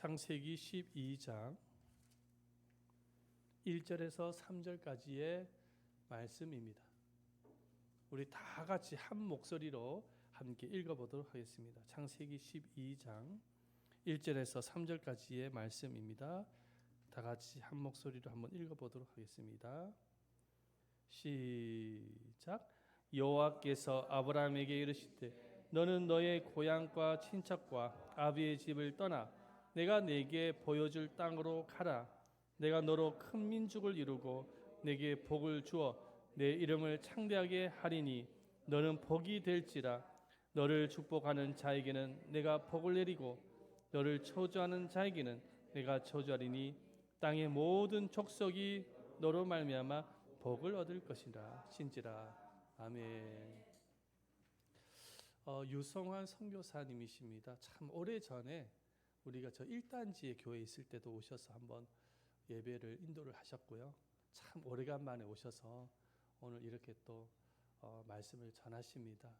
창세기 12장 1절에서 3절까지의 말씀입니다. 우리 다 같이 한 목소리로 함께 읽어보도록 하겠습니다. 창세기 12장 1절에서 3절까지의 말씀입니다. 다 같이 한 목소리로 한번 읽어보도록 하겠습니다. 시작. 여호와께서 아브라함에게 이르시되 너는 너의 고향과 친척과 아비의 집을 떠나 내가 네게 보여줄 땅으로 가라. 내가 너로 큰 민족을 이루고 네게 복을 주어 내 이름을 창대하게 하리니 너는 복이 될지라. 너를 축복하는 자에게는 내가 복을 내리고 너를 저주하는 자에게는 내가 저주하리니 땅의 모든 족속이 너로 말미암아 복을 얻을 것이라. 신지라. 아멘. 유성환 선교사님이십니다. 참 오래전에 우리가 저 1단지의 교회에 있을 때도 오셔서 한번 예배를 인도를 하셨고요. 참 오래간만에 오셔서 오늘 이렇게 또 말씀을 전하십니다.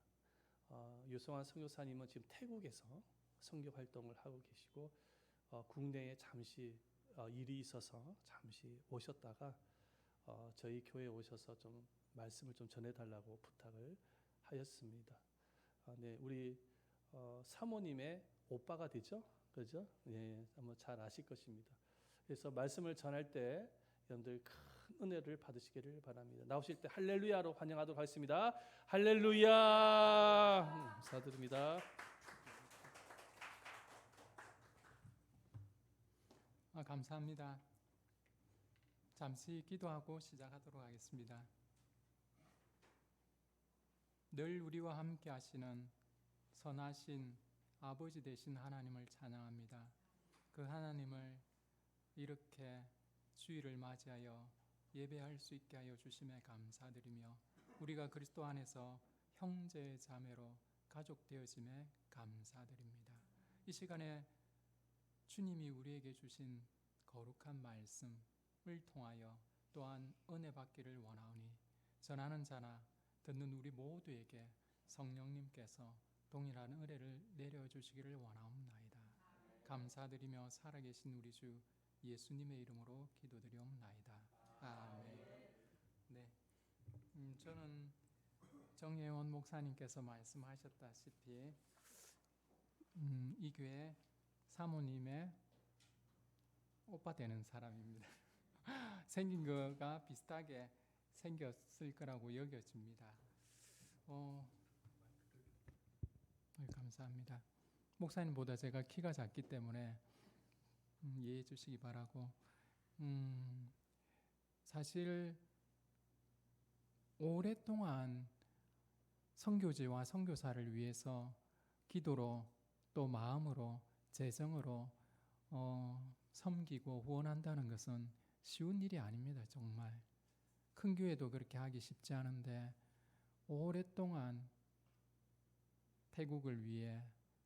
유성환 선교사님은 지금 태국에서 선교 활동을 하고 계시고 국내에 잠시 일이 있어서 잠시 오셨다가 저희 교회에 오셔서 좀 말씀을 좀 전해달라고 부탁을 하였습니다. 네, 우리 사모님의 오빠가 되죠, 그죠? 네, 아마 잘 아실 것입니다. 그래서 말씀을 전할 때 여러분들 큰 은혜를 받으시기를 바랍니다. 나오실 때 할렐루야로 환영하도록 하겠습니다. 할렐루야. 감사드립니다. 감사합니다. 잠시 기도하고 시작하도록 하겠습니다. 늘 우리와 함께 하시는 선하신 아버지 되신 하나님을 찬양합니다. 그 하나님을 이렇게 주일을 맞이하여 예배할 수 있게 하여 주심에 감사드리며 우리가 그리스도 안에서 형제 자매로 가족 되어짐에 감사드립니다. 이 시간에 주님이 우리에게 주신 거룩한 말씀을 통하여 또한 은혜 받기를 원하오니 전하는 자나 듣는 우리 모두에게 성령님께서 동일한 은혜를 내려주시기를 원하옵나이다. 감사드리며 살아계신 우리 주 예수님의 이름으로 기도드리옵나이다. 아멘. 네, 저는 정혜원 목사님께서 말씀하셨다시피 이 교회 사모님의 오빠 되는 사람입니다. 생긴 거가 비슷하게 생겼을 거라고 여겨집니다. 감사합니다. 목사님보다 제가 키가 작기 때문에 이해해 주시기 바라고, 사실 오랫동안 선교지와 선교사를 위해서 기도로 또 마음으로 재정으로 섬기고 후원한다는 것은 쉬운 일이 아닙니다. 정말 큰 교회도 그렇게 하기 쉽지 않은데 오랫동안 태국을 위해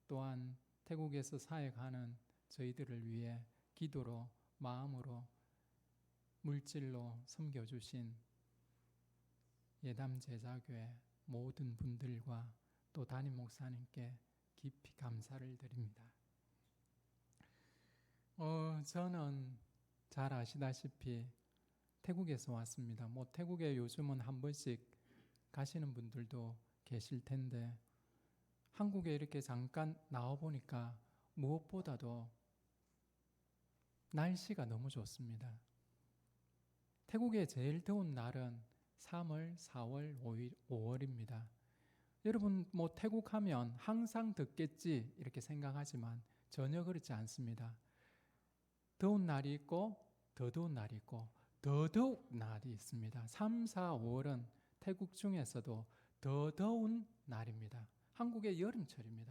또한 태국에서 사역하는 저희들을 위해 기도로 마음으로 물질로 섬겨주신 예담제자교회 모든 분들과 또 담임 목사님께 깊이 감사를 드립니다. 저는 잘 아시다시피 태국에서 왔습니다. 태국에 요즘은 한 번씩 가시는 분들도 계실 텐데 한국에 이렇게 잠깐 나와 보니까 무엇보다도 날씨가 너무 좋습니다. 태국의 제일 더운 날은 3월, 4월, 5월입니다. 여러분 태국 하면 항상 덥겠지 이렇게 생각하지만 전혀 그렇지 않습니다. 더운 날이 있고 더 더운 날이 있고 더 더운 날이 있습니다. 3, 4, 5월은 태국 중에서도 더 더운 날입니다. 한국의 여름철입니다.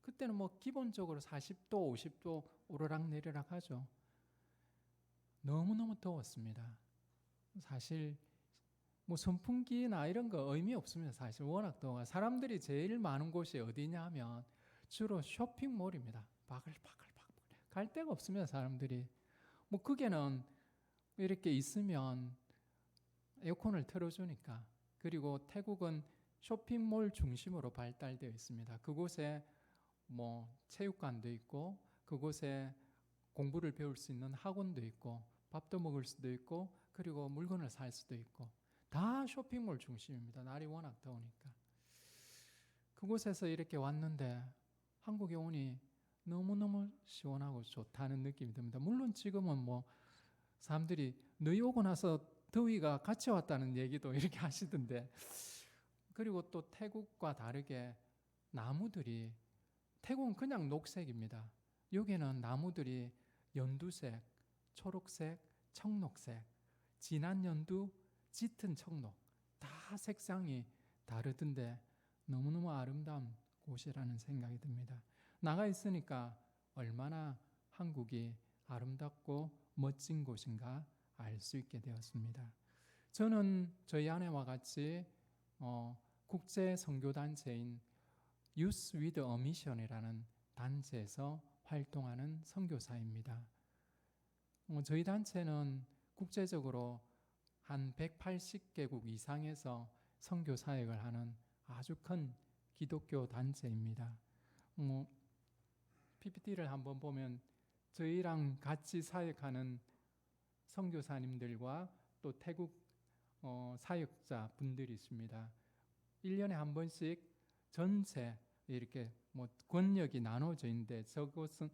그때는 기본적으로 40도, 50도 오르락내리락 하죠. 너무너무 더웠습니다. 사실 선풍기나 이런 거 의미 없습니다. 사실 워낙 더워. 사람들이 제일 많은 곳이 어디냐 하면 주로 쇼핑몰입니다. 바글바글바글 갈 데가 없습니다. 사람들이 거기는 이렇게 있으면 에어컨을 틀어주니까. 그리고 태국은 쇼핑몰 중심으로 발달되어 있습니다. 그곳에 체육관도 있고 그곳에 공부를 배울 수 있는 학원도 있고 밥도 먹을 수도 있고 그리고 물건을 살 수도 있고 다 쇼핑몰 중심입니다. 날이 워낙 더우니까. 그곳에서 이렇게 왔는데 한국에 오니 너무너무 시원하고 좋다는 느낌이 듭니다. 물론 지금은 뭐 사람들이 너희 오고 나서 더위가 같이 왔다는 얘기도 이렇게 하시던데, 그리고 또 태국과 다르게 나무들이, 태국은 그냥 녹색입니다. 여기는 나무들이 연두색, 초록색, 청록색, 진한 연두, 짙은 청록, 다 색상이 다르던데 너무너무 아름다운 곳이라는 생각이 듭니다. 나가 있으니까 얼마나 한국이 아름답고 멋진 곳인가 알 수 있게 되었습니다. 저는 저희 아내와 같이 국제 선교 단체인 Youth with a Mission이라는 단체에서 활동하는 선교사입니다. 저희 단체는 국제적으로 한 180개국 이상에서 선교 사역을 하는 아주 큰 기독교 단체입니다. PPT를 한번 보면 저희랑 같이 사역하는 선교사님들과 또 태국 사역자 분들이 있습니다. 1년에 한 번씩 전체 이렇게 권역이 나눠져 있는데, 저곳은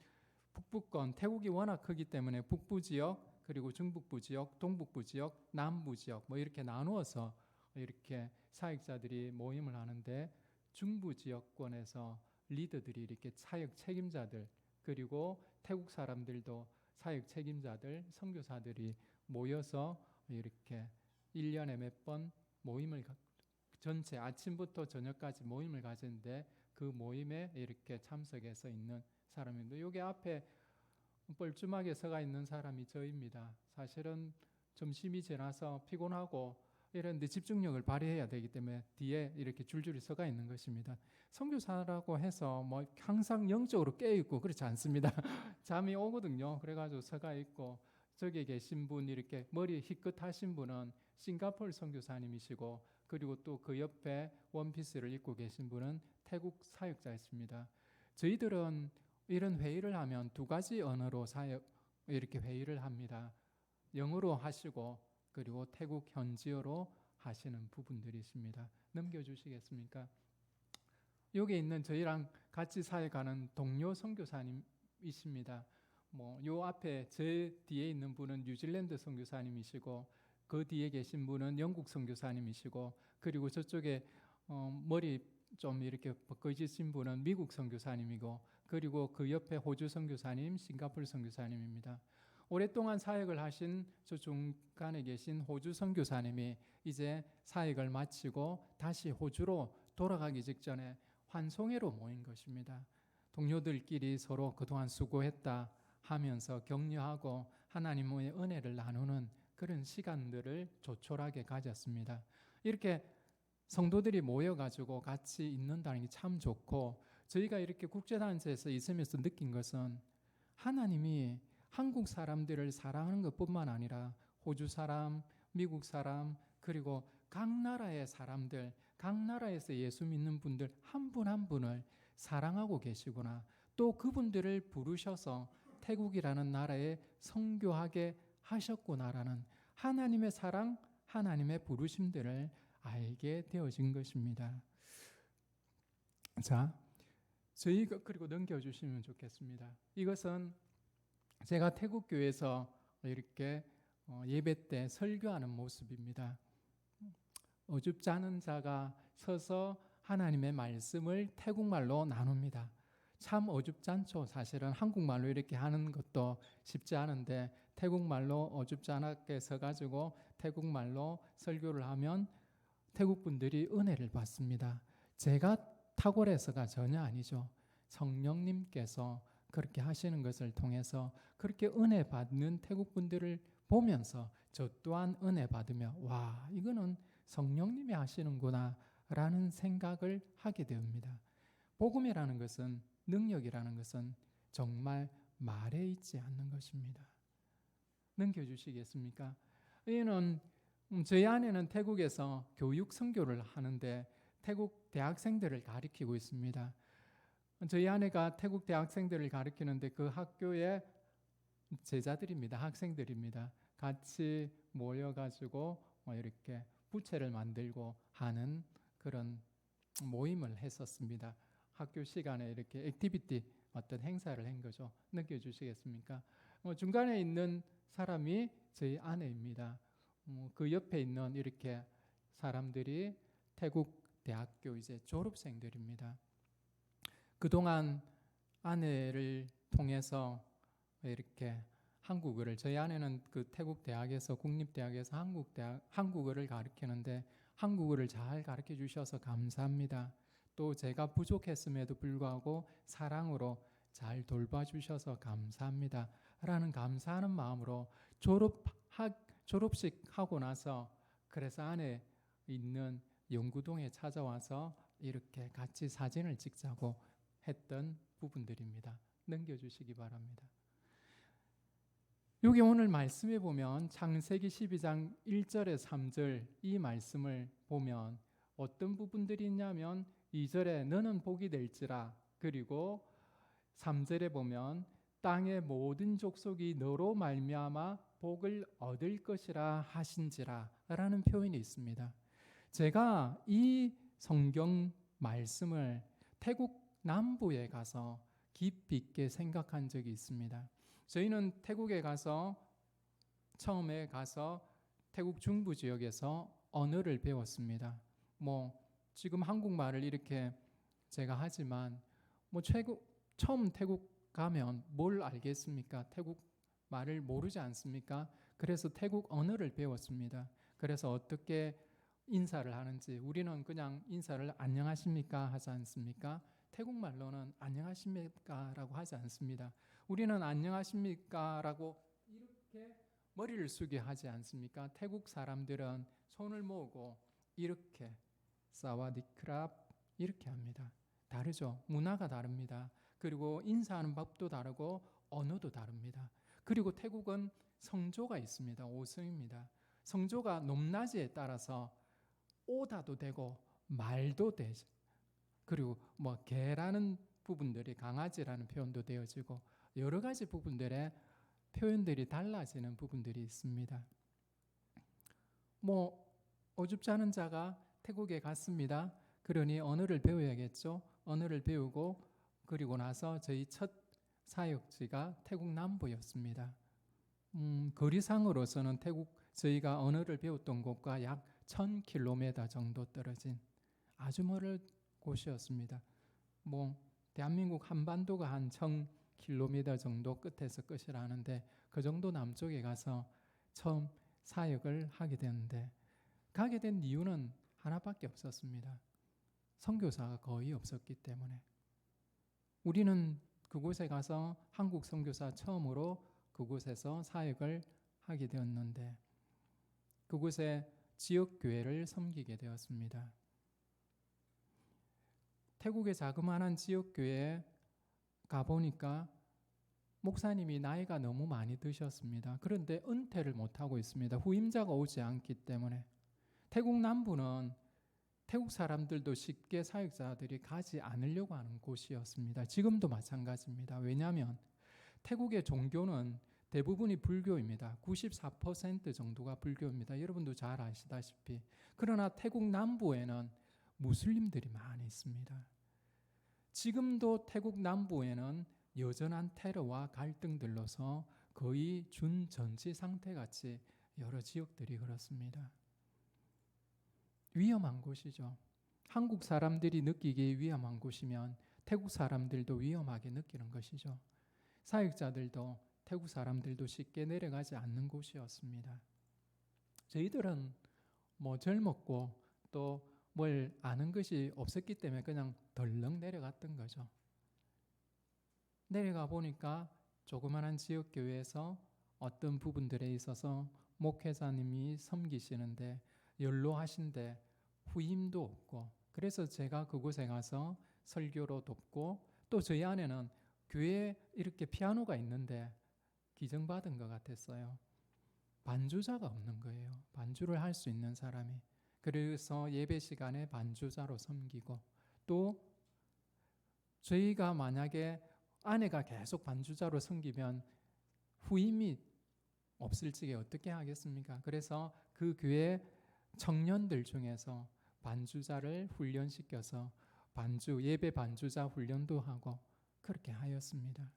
북부권, 태국이 워낙 크기 때문에 북부 지역, 그리고 중북부 지역, 동북부 지역, 남부 지역 이렇게 나누어서 이렇게 사역자들이 모임을 하는데, 중부 지역권에서 리더들이 이렇게 사역 책임자들, 그리고 태국 사람들도 사역 책임자들, 선교사들이 모여서 이렇게 1년에 몇 번 모임을 전체 아침부터 저녁까지 모임을 가지는데, 그 모임에 이렇게 참석해서 있는 사람인데, 여기 앞에 뻘쭘하게 서가 있는 사람이 저입니다. 사실은 점심이 지나서 피곤하고 이런데 집중력을 발휘해야 되기 때문에 뒤에 이렇게 줄줄이 서가 있는 것입니다. 선교사라고 해서 항상 영적으로 깨어있고 그렇지 않습니다. 잠이 오거든요. 그래가지고 서가 있고, 저기 계신 분, 이렇게 머리 희끗하신 분은 싱가포르 선교사님이시고, 그리고 또 그 옆에 원피스를 입고 계신 분은 태국 사역자였습니다. 저희들은 이런 회의를 하면 두 가지 언어로 이렇게 회의를 합니다. 영어로 하시고, 그리고 태국 현지어로 하시는 부분들이 있습니다. 넘겨주시겠습니까? 여기 있는 저희랑 같이 사역하는 동료 선교사님이십니다. 요 앞에 제 뒤에 있는 분은 뉴질랜드 선교사님이시고, 그 뒤에 계신 분은 영국 선교사님이시고, 그리고 저쪽에 머리 좀 이렇게 벗겨지신 분은 미국 선교사님이고, 그리고 그 옆에 호주 선교사님, 싱가포르 선교사님입니다. 오랫동안 사역을 하신 저 중간에 계신 호주 선교사님이 이제 사역을 마치고 다시 호주로 돌아가기 직전에 환송회로 모인 것입니다. 동료들끼리 서로 그동안 수고했다 하면서 격려하고 하나님의 은혜를 나누는 그런 시간들을 조촐하게 가졌습니다. 이렇게 성도들이 모여가지고 같이 있는다는 게 참 좋고, 저희가 이렇게 국제단체에서 있으면서 느낀 것은 하나님이 한국 사람들을 사랑하는 것뿐만 아니라 호주 사람, 미국 사람, 그리고 각 나라의 사람들, 각 나라에서 예수 믿는 분들 한 분 한 분을 사랑하고 계시구나. 또 그분들을 부르셔서 태국이라는 나라에 선교하게 하셨구나라는 하나님의 사랑, 하나님의 부르심들을 알게 되어진 것입니다. 자, 저희가 그리고 넘겨주시면 좋겠습니다. 이것은 제가 태국 교회에서 이렇게 예배 때 설교하는 모습입니다. 어줍지 않은 자가 서서 하나님의 말씀을 태국말로 나눕니다. 참 어줍지 않죠. 사실은 한국말로 이렇게 하는 것도 쉽지 않은데, 태국말로 어줍지 않게 서가지고 태국말로 설교를 하면 태국 분들이 은혜를 받습니다. 제가 탁월해서가 전혀 아니죠. 성령님께서 그렇게 하시는 것을 통해서 그렇게 은혜 받는 태국 분들을 보면서 저 또한 은혜 받으며, 와, 이거는 성령님이 하시는구나 라는 생각을 하게 됩니다. 복음이라는 것은, 능력이라는 것은 정말 말에 있지 않는 것입니다. 넘겨주시겠습니까? 이는 저희 아내는 태국에서 교육 선교를 하는데 태국 대학생들을 가르치고 있습니다. 저희 아내가 태국 대학생들을 가르치는데 그 학교에 제자들입니다. 학생들입니다. 같이 모여가지고 이렇게 부채를 만들고 하는 그런 모임을 했었습니다. 학교 시간에 이렇게 액티비티 어떤 행사를 한 거죠. 느껴주시겠습니까? 중간에 있는 사람이 저희 아내입니다. 그 옆에 있는 이렇게 사람들이 태국 대학교 이제 졸업생들입니다. 그동안 아내를 통해서 이렇게 한국어를, 저희 아내는 그 태국 대학에서 국립대학에서 한국어를 가르치는데 한국어를 잘 가르쳐 주셔서 감사합니다. 또 제가 부족했음에도 불구하고 사랑으로 잘 돌봐주셔서 감사합니다 라는 감사하는 마음으로 졸업식 하고 나서 그래서 안에 있는 영구동에 찾아와서 이렇게 같이 사진을 찍자고 했던 부분들입니다. 넘겨주시기 바랍니다. 여기 오늘 말씀에 보면 창세기 12장 1절에 3절 이 말씀을 보면 어떤 부분들이 있냐면 2절에 너는 복이 될지라, 그리고 3절에 보면 땅의 모든 족속이 너로 말미암아 복을 얻을 것이라 하신지라 라는 표현이 있습니다. 제가 이 성경 말씀을 태국 남부에 가서 깊이 있게 생각한 적이 있습니다. 저희는 태국에 가서 처음에 가서 태국 중부 지역에서 언어를 배웠습니다. 지금 한국말을 이렇게 제가 하지만 처음 태국 가면 뭘 알겠습니까? 태국 말을 모르지 않습니까? 그래서 태국 언어를 배웠습니다. 그래서 어떻게 인사를 하는지, 우리는 그냥 인사를 안녕하십니까 하지 않습니까? 태국말로는 안녕하십니까 라고 하지 않습니다. 우리는 안녕하십니까 라고 이렇게 머리를 숙여 하지 않습니까? 태국 사람들은 손을 모으고 이렇게 사와디크랍 이렇게 합니다. 다르죠? 문화가 다릅니다. 그리고 인사하는 법도 다르고 언어도 다릅니다. 그리고 태국은 성조가 있습니다. 5성입니다. 성조가 높낮이에 따라서 오다도 되고 말도 되죠. 그리고 개라는 부분들이 강아지라는 표현도 되어지고 여러 가지 부분들의 표현들이 달라지는 부분들이 있습니다. 어줍지 않은 자가 태국에 갔습니다. 그러니 언어를 배워야겠죠. 언어를 배우고 그리고 나서 저희 첫 사역지가 태국 남부였습니다. 거리상으로서는 저희가 언어를 배웠던 곳과 약 1000km 정도 떨어진 아주 멀은 곳이었습니다. 대한민국 한반도가 한 1000km 정도 끝에서 끝이라는데 그 정도 남쪽에 가서 처음 사역을 하게 되는데 가게 된 이유는 하나밖에 없었습니다. 선교사가 거의 없었기 때문에. 우리는 그곳에 가서 한국 선교사 처음으로 그곳에서 사역을 하게 되었는데 그곳에 지역교회를 섬기게 되었습니다. 태국의 자그마한 지역교회에 가보니까 목사님이 나이가 너무 많이 드셨습니다. 그런데 은퇴를 못하고 있습니다. 후임자가 오지 않기 때문에. 태국 남부는 태국 사람들도 쉽게 사역자들이 가지 않으려고 하는 곳이었습니다. 지금도 마찬가지입니다. 왜냐하면 태국의 종교는 대부분이 불교입니다. 94% 정도가 불교입니다. 여러분도 잘 아시다시피. 그러나 태국 남부에는 무슬림들이 많이 있습니다. 지금도 태국 남부에는 여전한 테러와 갈등들로서 거의 준전시 상태같이 여러 지역들이 그렇습니다. 위험한 곳이죠. 한국 사람들이 느끼기에 위험한 곳이면 태국 사람들도 위험하게 느끼는 것이죠. 사역자들도 태국 사람들도 쉽게 내려가지 않는 곳이었습니다. 저희들은 젊었고 또 뭘 아는 것이 없었기 때문에 그냥 덜렁 내려갔던 거죠. 내려가 보니까 조그마한 지역교회에서 어떤 부분들에 있어서 목회자님이 섬기시는데 연로하신데 후임도 없고 그래서 제가 그곳에 가서 설교로 돕고 또 저희 안에는 교회에 이렇게 피아노가 있는데 기증받은 것 같았어요. 반주자가 없는 거예요. 반주를 할 수 있는 사람이. 그래서 예배 시간에 반주자로 섬기고 또 저희가 만약에 아내가 계속 반주자로 섬기면 후임이 없을 적에 어떻게 하겠습니까? 그래서 그 교회 청년들 중에서 반주자를 훈련시켜서 예배 반주자 훈련도 하고 그렇게 하였습니다.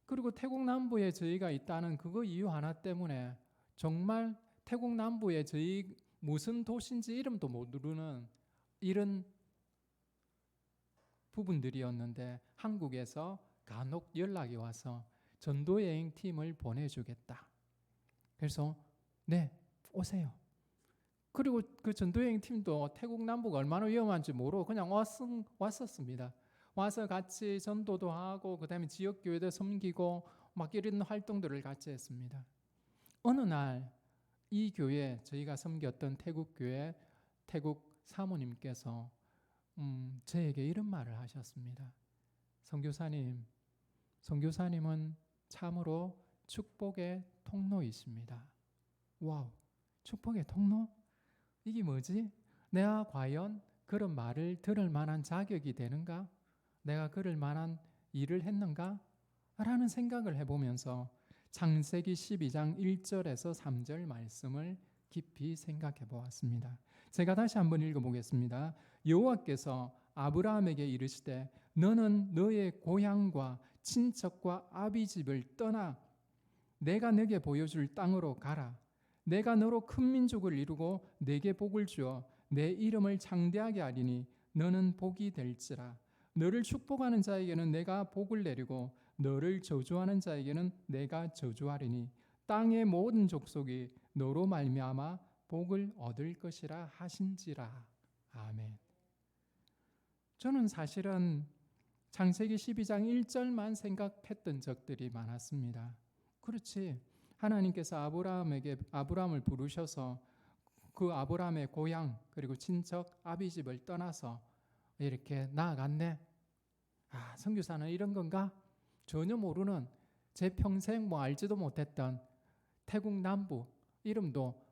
그리고 태국 남부에 저희가 있다는 그거 이유 하나 때문에 정말 태국 남부에 저희 무슨 도시인지 이름도 모르는 이런 부분들이었는데 한국에서 간혹 연락이 와서 전도여행 팀을 보내주겠다. 그래서 네, 오세요. 그리고 그 전도여행 팀도 태국 남부가 얼마나 위험한지 모르고 그냥 왔었습니다. 와서 같이 전도도 하고 그다음에 지역 교회도 섬기고 막 이런 활동들을 같이 했습니다. 어느 날 이 교회 저희가 섬겼던 태국 교회 태국 사모님께서 저에게 이런 말을 하셨습니다. 선교사님은 참으로 축복의 통로이십니다. 와우, 축복의 통로? 이게 뭐지? 내가 과연 그런 말을 들을 만한 자격이 되는가? 내가 그럴 만한 일을 했는가? 라는 생각을 해보면서 창세기 12장 1절에서 3절 말씀을 깊이 생각해 보았습니다. 제가 다시 한번 읽어보겠습니다. 여호와께서 아브라함에게 이르시되 너는 너의 고향과 친척과 아비집을 떠나 내가 네게 보여줄 땅으로 가라. 내가 너로 큰 민족을 이루고 네게 복을 주어 내 이름을 창대하게 하리니 너는 복이 될지라. 너를 축복하는 자에게는 내가 복을 내리고 너를 저주하는 자에게는 내가 저주하리니 땅의 모든 족속이 너로 말미암아 복을 얻을 것이라 하신지라. 아멘. 저는 사실은 창세기 12장 1절만 생각했던 적들이 많았습니다. 그렇지. 하나님께서 아브라함을 부르셔서 그 아브라함의 고향 그리고 친척 아비집을 떠나서 이렇게 나아갔네. 아, 선교사는 이런 건가? 전혀 모르는 제 평생 알지도 못했던 태국 남부 이름도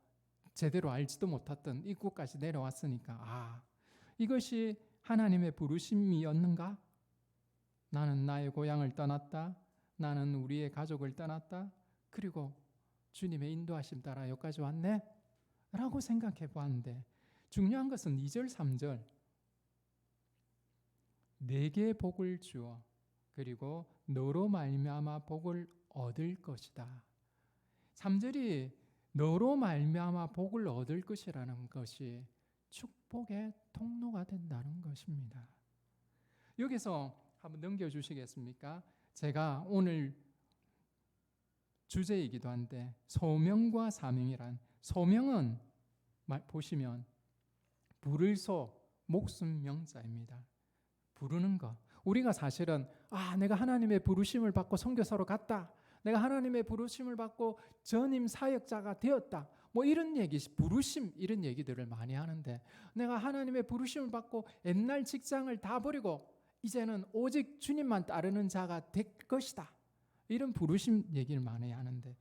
제대로 알지도 못했던 이곳까지 내려왔으니까 이것이 하나님의 부르심이었는가? 나는 나의 고향을 떠났다. 나는 우리의 가족을 떠났다. 그리고 주님의 인도하심 따라 여기까지 왔네? 라고 생각해 보았는데 중요한 것은 2절 3절 내게 복을 주어 그리고 너로 말미암아 복을 얻을 것이다. 3절이 너로 말미암아 복을 얻을 것이라는 것이 축복의 통로가 된다는 것입니다. 여기서 한번 넘겨주시겠습니까? 제가 오늘 주제이기도 한데 소명과 사명이란 소명은 보시면 부를 소 목숨 명자입니다. 부르는 것. 우리가 사실은 내가 하나님의 부르심을 받고 선교사로 갔다. 내가 하나님의 부르심을 받고 전임 사역자가 되었다. 이런 얘기, 부르심 이런 얘기들을 많이 하는데 내가 하나님의 부르심을 받고 옛날 직장을 다 버리고 이제는 오직 주님만 따르는 자가 될 것이다. 이런 부르심 얘기를 많이 하는데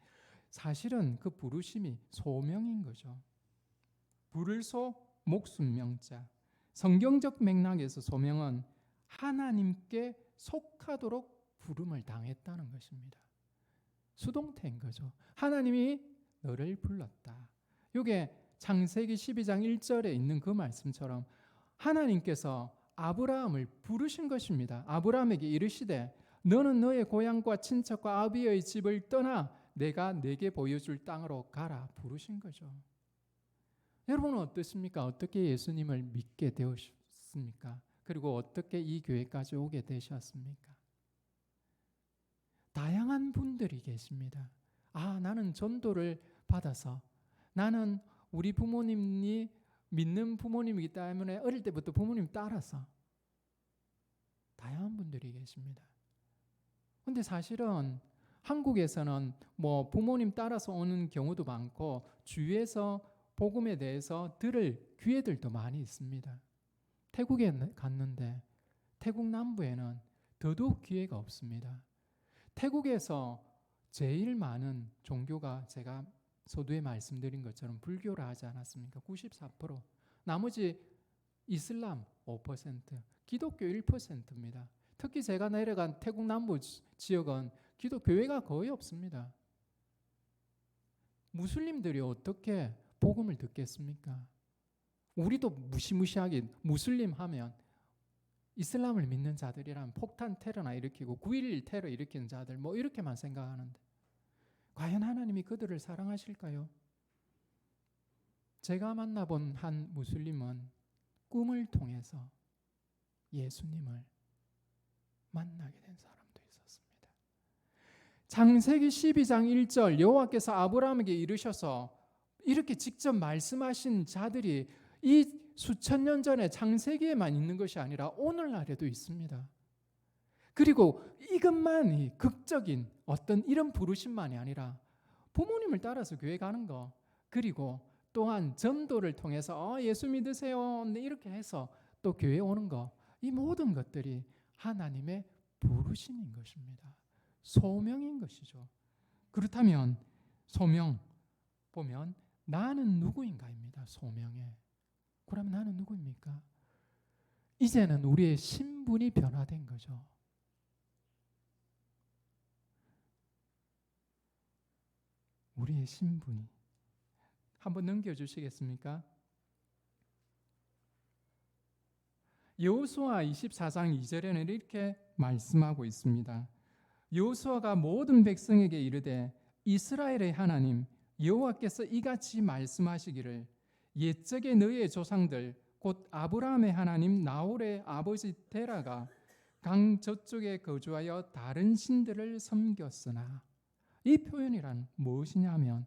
사실은 그 부르심이 소명인 거죠. 부를 소 목숨 명자. 성경적 맥락에서 소명은 하나님께 속하도록 부름을 당했다는 것입니다. 수동태인 거죠. 하나님이 너를 불렀다. 이게 창세기 12장 1절에 있는 그 말씀처럼 하나님께서 아브라함을 부르신 것입니다. 아브라함에게 이르시되 너는 너의 고향과 친척과 아비의 집을 떠나 내가 네게 보여줄 땅으로 가라. 부르신 거죠. 여러분은 어떻습니까? 어떻게 예수님을 믿게 되었습니까? 그리고 어떻게 이 교회까지 오게 되셨습니까? 다양한 분들이 계십니다. 나는 전도를 받아서 나는 우리 부모님이 믿는 부모님이기 때문에 어릴 때부터 부모님 따라서 다양한 분들이 계십니다. 근데 사실은 한국에서는 부모님 따라서 오는 경우도 많고 주위에서 복음에 대해서 들을 기회들도 많이 있습니다. 태국에 갔는데 태국 남부에는 더더욱 기회가 없습니다. 태국에서 제일 많은 종교가 제가 서두에 말씀드린 것처럼 불교라 하지 않았습니까? 94%. 나머지 이슬람 5%, 기독교 1%입니다. 특히 제가 내려간 태국 남부 지역은 기독교회가 거의 없습니다. 무슬림들이 어떻게 복음을 듣겠습니까? 우리도 무시무시하게 무슬림 하면 이슬람을 믿는 자들이란 폭탄 테러나 일으키고 9.11 테러 일으키는 자들 뭐 이렇게만 생각하는데 과연 하나님이 그들을 사랑하실까요? 제가 만나본 한 무슬림은 꿈을 통해서 예수님을 만나게 된 사람도 있었습니다. 창세기 12장 1절 여호와께서 아브라함에게 이르셔서 이렇게 직접 말씀하신 자들이 이 수천 년 전에 창세기에만 있는 것이 아니라 오늘날에도 있습니다. 그리고 이것만이 극적인 어떤 이런 부르심만이 아니라 부모님을 따라서 교회 가는 거, 그리고 또한 전도를 통해서 예수 믿으세요 이렇게 해서 또 교회 오는 거, 이 모든 것들이 하나님의 부르심인 것입니다. 소명인 것이죠. 그렇다면 소명 보면 나는 누구인가입니다. 소명에. 그러면 나는 누구입니까? 이제는 우리의 신분이 변화된 거죠. 우리의 신분이. 한번 넘겨주시겠습니까? 여호수아 24장 2절에는 이렇게 말씀하고 있습니다. 여호수아가 모든 백성에게 이르되 이스라엘의 하나님 여호와께서 이같이 말씀하시기를 옛적에 너희의 조상들 곧 아브라함의 하나님 나홀의 아버지 데라가 강 저쪽에 거주하여 다른 신들을 섬겼으나, 이 표현이란 무엇이냐면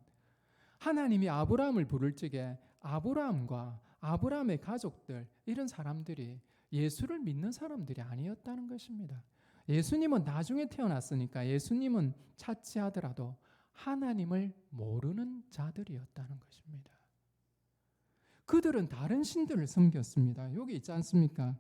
하나님이 아브라함을 부를 적에 아브라함과 아브라함의 가족들 이런 사람들이 예수를 믿는 사람들이 아니었다는 것입니다. 예수님은 나중에 태어났으니까 예수님은 차치하더라도 하나님을 모르는 자들이었다는 것입니다. 그들은 다른 신들을 섬겼습니다. 여기 있지 않습니까?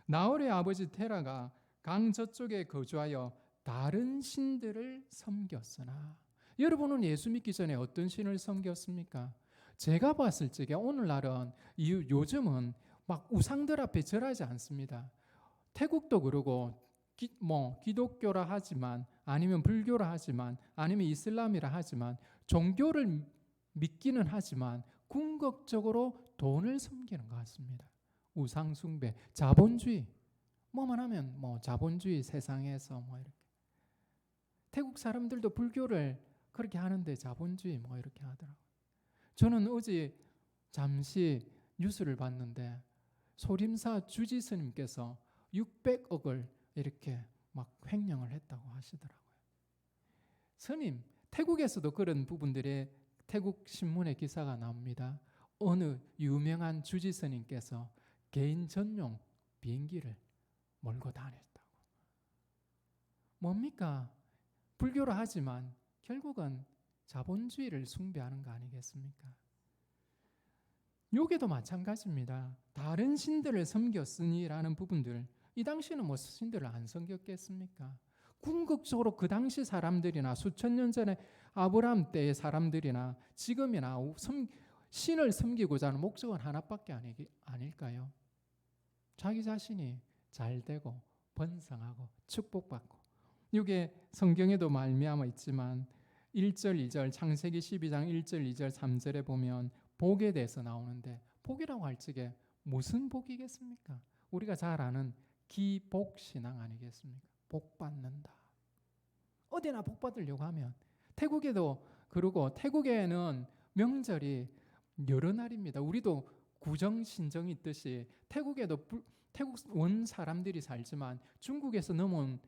나홀의 아버지 테라가 강 저쪽에 거주하여 다른 신들을 섬겼으나, 여러분은 예수 믿기 전에 어떤 신을 섬겼습니까? 제가 봤을 적에 오늘날은 요즘은 막 우상들 앞에 절하지 않습니다. 태국도 그러고 기독교라 하지만 아니면 불교라 하지만 아니면 이슬람이라 하지만 종교를 믿기는 하지만 궁극적으로 돈을 섬기는 것 같습니다. 우상 숭배, 자본주의, 뭐만 하면 자본주의 세상에서 이렇게. 태국 사람들도 불교를 그렇게 하는데 자본주의 이렇게 하더라고요. 저는 어제 잠시 뉴스를 봤는데 소림사 주지 스님께서 600억을 이렇게 막 횡령을 했다고 하시더라고요. 스님, 태국에서도 그런 부분들이 태국 신문에 기사가 나옵니다. 어느 유명한 주지 스님께서 개인 전용 비행기를 몰고 다녔다고. 뭡니까? 불교라 하지만 결국은 자본주의를 숭배하는 거 아니겠습니까? 여기도 마찬가지입니다. 다른 신들을 섬겼으니라는 부분들, 이 당시는 신들을 안 섬겼겠습니까? 궁극적으로 그 당시 사람들이나 수천 년 전에 아브라함 때의 사람들이나 지금이나 신을 섬기고자 하는 목적은 하나밖에 아닐까요? 자기 자신이 잘되고 번성하고 축복받고. 이게 성경에도 말미암아 있지만 1절 2절 창세기 12장 1절 2절 3절에 보면 복에 대해서 나오는데, 복이라고 할 적에 무슨 복이겠습니까? 우리가 잘 아는 기복신앙 아니겠습니까? 복 받는다. 어디나 복 받으려고 하면, 태국에도 그러고 태국에는 명절이 여러 날입니다. 우리도 구정 신정이 있듯이 태국에도 태국 원 사람들이 살지만 중국에서 넘어온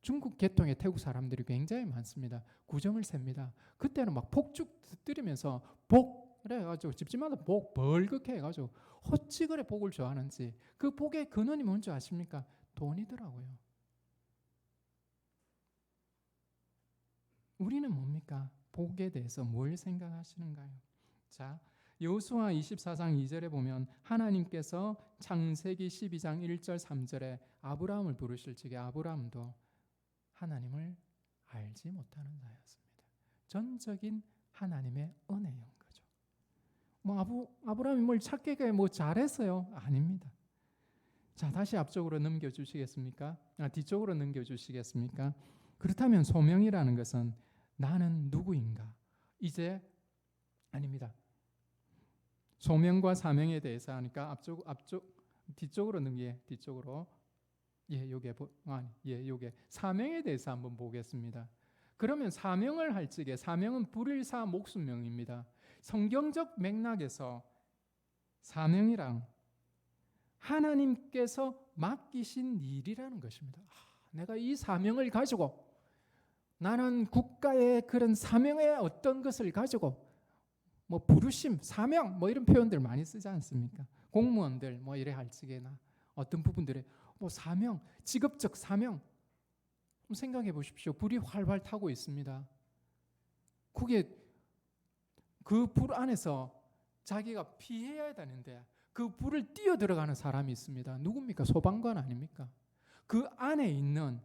중국 계통의 태국 사람들이 굉장히 많습니다. 구정을 셉니다. 그때는 막 폭죽 터뜨리면서 복 그래가지고 집집마다 복 벌겋게 해가지고 어찌 그래 복을 좋아하는지. 그 복의 근원이 뭔지 아십니까? 돈이더라고요. 우리는 뭡니까? 복에 대해서 뭘 생각하시는가요? 자, 여호수아 24장 2절에 보면 하나님께서 창세기 12장 1절 3절에 아브라함을 부르실 적에 아브라함도 하나님을 알지 못하는 자였습니다. 전적인 하나님의 은혜인 거죠. 아브라함이 뭘 착하게 잘했어요? 아닙니다. 자, 다시 앞쪽으로 넘겨주시겠습니까? 뒤쪽으로 넘겨주시겠습니까? 그렇다면 소명이라는 것은 나는 누구인가? 이제 아닙니다. 소명과 사명에 대해서 하니까 뒤쪽으로 넘기게 뒤쪽으로 요게 사명에 대해서 한번 보겠습니다. 그러면 사명을 할 적에 사명은 불일사 목수명입니다. 성경적 맥락에서 사명이랑 하나님께서 맡기신 일이라는 것입니다. 내가 이 사명을 가지고 나는 국가의 그런 사명의 어떤 것을 가지고 뭐 부르심, 사명 뭐 이런 표현들 많이 쓰지 않습니까? 공무원들 뭐 이래 할 적에나 어떤 부분들에 뭐 사명, 직업적 사명 생각해 보십시오. 불이 활활 타고 있습니다. 그게 그 불 안에서 자기가 피해야 되는데 그 불을 뛰어 들어가는 사람이 있습니다. 누굽니까? 소방관 아닙니까? 그 안에 있는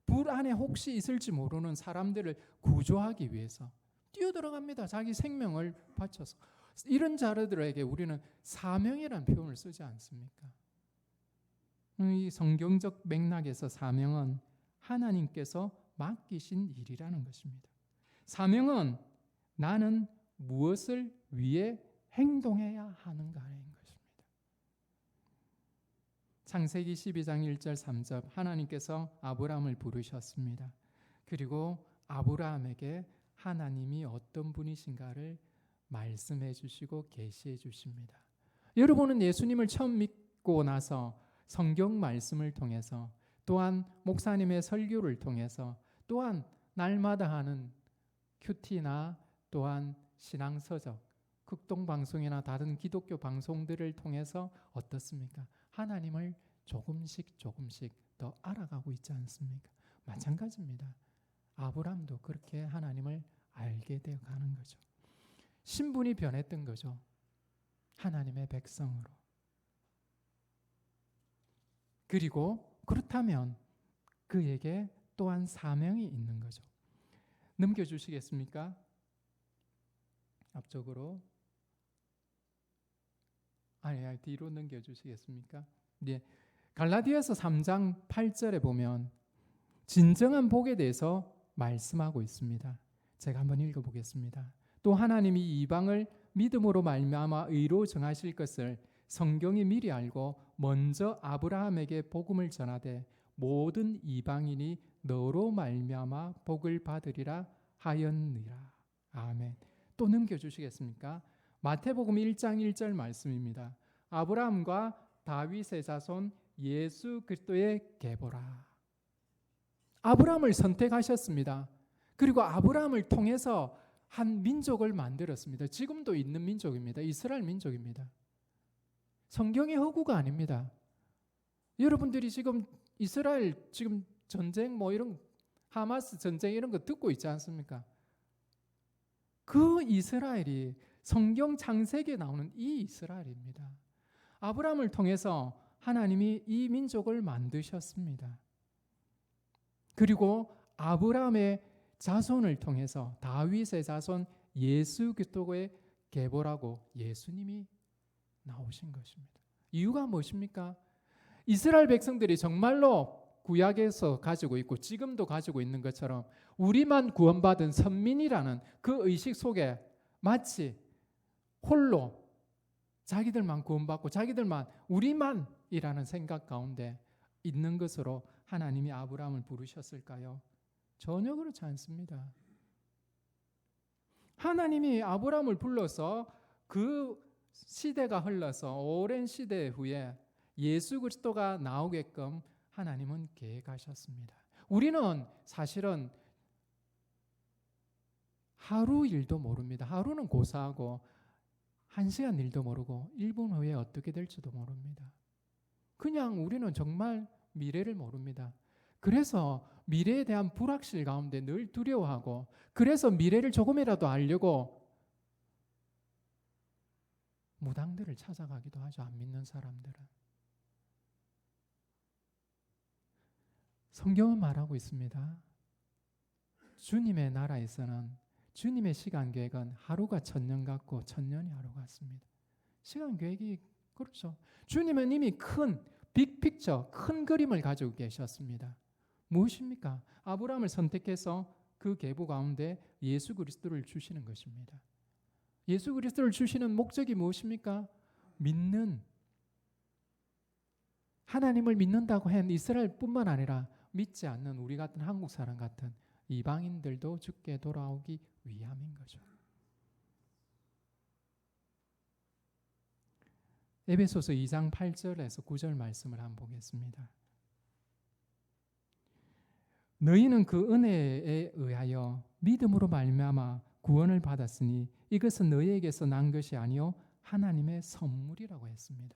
불 안에 혹시 있을지 모르는 사람들을 구조하기 위해서 뛰어 들어갑니다. 자기 생명을 바쳐서. 이런 자들에게 우리는 사명이라는 표현을 쓰지 않습니까? 이 성경적 맥락에서 사명은 하나님께서 맡기신 일이라는 것입니다. 사명은 나는 무엇을 위해 행동해야 하는가인 것입니다. 창세기 12장 1절 3절 하나님께서 아브라함을 부르셨습니다. 그리고 아브라함에게 하나님이 어떤 분이신가를 말씀해 주시고 계시해 주십니다. 여러분은 예수님을 처음 믿고 나서 성경 말씀을 통해서 또한 목사님의 설교를 통해서 또한 날마다 하는 큐티나 또한 신앙서적, 극동방송이나 다른 기독교 방송들을 통해서 어떻습니까? 하나님을 조금씩 더 알아가고 있지 않습니까? 마찬가지입니다. 아브라함도 그렇게 하나님을 알게 되어 가는 거죠. 신분이 변했던 거죠. 하나님의 백성으로. 그리고 그렇다면 그에게 또한 사명이 있는 거죠. 넘겨주시겠습니까? 앞쪽으로. 뒤로 넘겨주시겠습니까? 네. 갈라디아서 3장 8절에 보면 진정한 복에 대해서 말씀하고 있습니다. 제가 한번 읽어보겠습니다. 또 하나님이 이방을 믿음으로 말미암아 의로 정하실 것을 성경이 미리 알고 먼저 아브라함에게 복음을 전하되 모든 이방인이 너로 말미암아 복을 받으리라 하였느니라. 아멘. 또 넘겨주시겠습니까? 마태복음 1장 1절 말씀입니다. 아브라함과 다윗의 자손 예수 그리스도의 계보라. 아브라함을 선택하셨습니다. 그리고 아브라함을 통해서 한 민족을 만들었습니다. 지금도 있는 민족입니다. 이스라엘 민족입니다. 성경의 허구가 아닙니다. 여러분들이 지금 이스라엘 지금 전쟁 뭐 이런 하마스 전쟁 이런 거 듣고 있지 않습니까? 그 이스라엘이 성경 창세기에 나오는 이 이스라엘입니다. 아브라함을 통해서 하나님이 이 민족을 만드셨습니다. 그리고 아브라함의 자손을 통해서 다윗의 자손 예수 그리스도의 계보라고 예수님이 나오신 것입니다. 이유가 무엇입니까? 이스라엘 백성들이 정말로 구약에서 가지고 있고 지금도 가지고 있는 것처럼 우리만 구원받은 선민이라는 그 의식 속에 마치 홀로 자기들만 구원받고 자기들만 우리만이라는 생각 가운데 있는 것으로 하나님이 아브라함을 부르셨을까요? 전혀 그렇지 않습니다. 하나님이 아브라함을 불러서 그 시대가 흘러서 오랜 시대 후에 예수 그리스도가 나오게끔 하나님은 계획하셨습니다. 우리는 사실은 하루 일도 모릅니다. 하루는 고사하고 1시간 일도 모르고 1분 후에 어떻게 될지도 모릅니다. 그냥 우리는 정말 미래를 모릅니다. 그래서 미래에 대한 불확실 가운데 늘 두려워하고 그래서 미래를 조금이라도 알려고 무당들을 찾아가기도 하죠. 안 믿는 사람들은. 성경은 말하고 있습니다. 주님의 나라에서는 주님의 시간 계획은 하루가 천년 같고 천년이 하루 같습니다. 시간 계획이 그렇죠. 주님은 이미 큰 빅픽처, 큰 그림을 가지고 계셨습니다. 무엇입니까? 아브라함을 선택해서 그 계보 가운데 예수 그리스도를 주시는 것입니다. 예수 그리스도를 주시는 목적이 무엇입니까? 믿는, 하나님을 믿는다고 한 이스라엘뿐만 아니라 믿지 않는 우리 같은 한국 사람 같은 이방인들도 주께 돌아오기 위함인 거죠. 에베소서 2장 8절에서 9절 말씀을 한번 보겠습니다. 너희는 그 은혜에 의하여 믿음으로 말미암아 구원을 받았으니 이것은 너희에게서 난 것이 아니요 하나님의 선물이라고 했습니다.